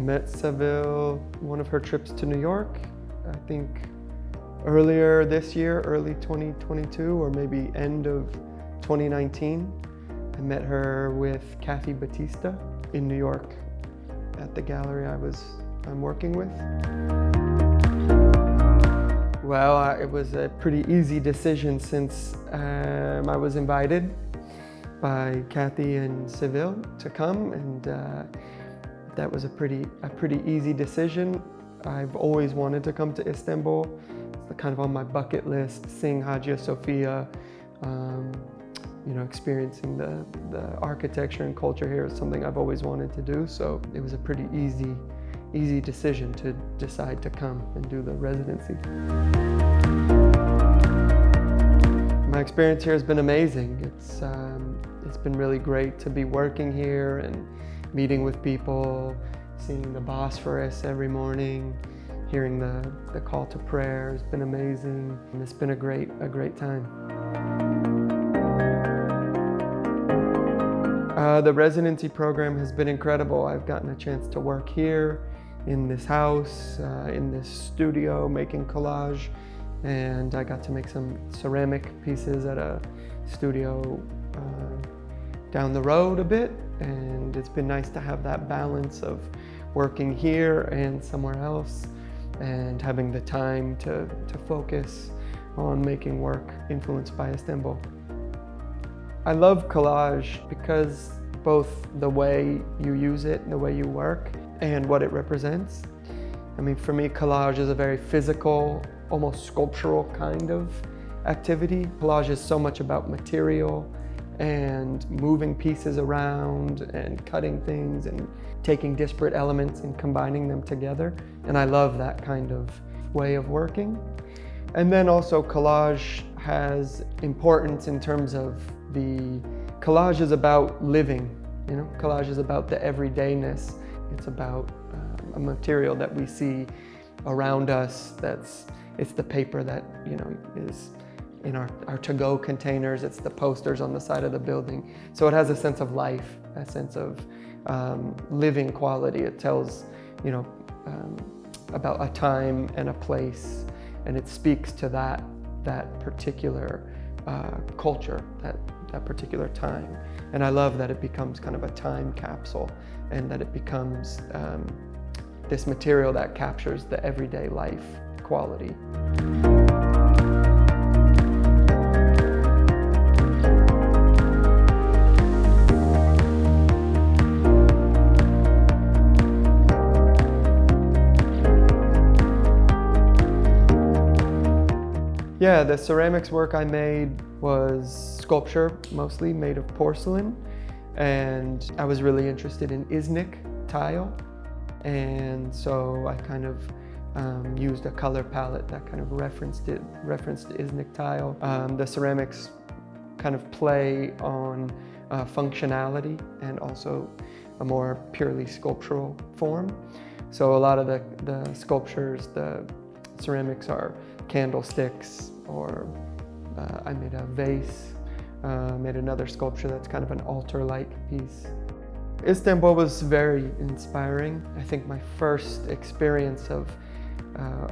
met Sevil one of her trips to New York, I think earlier this year, early 2022, or maybe end of 2019. I met her with Kathy Batista in New York at the gallery I'm working with. Well, it was a pretty easy decision since I was invited by Kathy and Sevil to come, and that was a pretty easy decision. I've always wanted to come to Istanbul. It's kind of on my bucket list, seeing Hagia Sophia, experiencing the architecture and culture here is something I've always wanted to do. So it was a pretty easy decision to decide to come and do the residency. My experience here has been amazing. It's been really great to be working here and meeting with people, seeing the Bosphorus every morning, hearing the call to prayer has been amazing, and it's been a great time. The residency program has been incredible. I've gotten a chance to work here in this house, in this studio, making collage, and I got to make some ceramic pieces at a studio down the road a bit, and it's been nice to have that balance of working here and somewhere else, and having the time to focus on making work influenced by Istanbul. I love collage because both the way you use it and the way you work and what it represents. I mean, for me, collage is a very physical, almost sculptural kind of activity. Collage is so much about material and moving pieces around and cutting things and taking disparate elements and combining them together. And I love that kind of way of working. And then also collage has importance in terms of collage is about living, collage is about the everydayness. It's about a material that we see around us. It's the paper that is in our to-go containers. It's the posters on the side of the building. So it has a sense of life, a sense of living quality. It tells about a time and a place, and it speaks to that particular culture, that particular time. And I love that it becomes kind of a time capsule, and that it becomes this material that captures the everyday life quality. Yeah, the ceramics work I made was sculpture, mostly made of porcelain, and I was really interested in Iznik tile, and so I kind of used a color palette that kind of referenced Iznik tile. The ceramics kind of play on functionality and also a more purely sculptural form. So a lot of the sculptures, the ceramics are candlesticks, or I made a vase, made another sculpture that's kind of an altar-like piece. Istanbul was very inspiring. I think my first experience of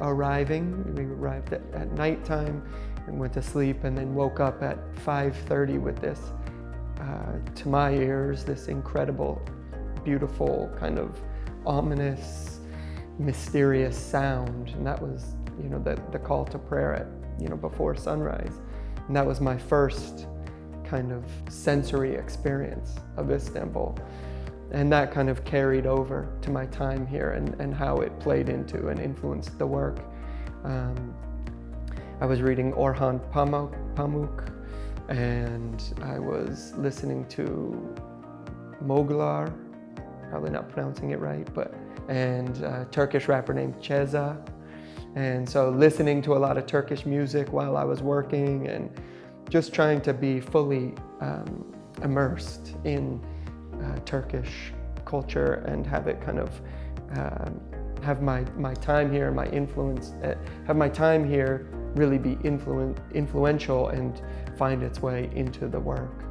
arriving, we arrived at nighttime and went to sleep, and then woke up at 5:30 with this, to my ears, this incredible, beautiful, kind of ominous, mysterious sound. And that was the call to prayer at before sunrise. And that was my first kind of sensory experience of Istanbul. And that kind of carried over to my time here and how it played into and influenced the work. I was reading Orhan Pamuk, and I was listening to Moglar, probably not pronouncing it right, and a Turkish rapper named Ceza. And so listening to a lot of Turkish music while I was working, and just trying to be fully immersed in Turkish culture and have it kind of have my time here, my influence, have my time here really be influential and find its way into the work.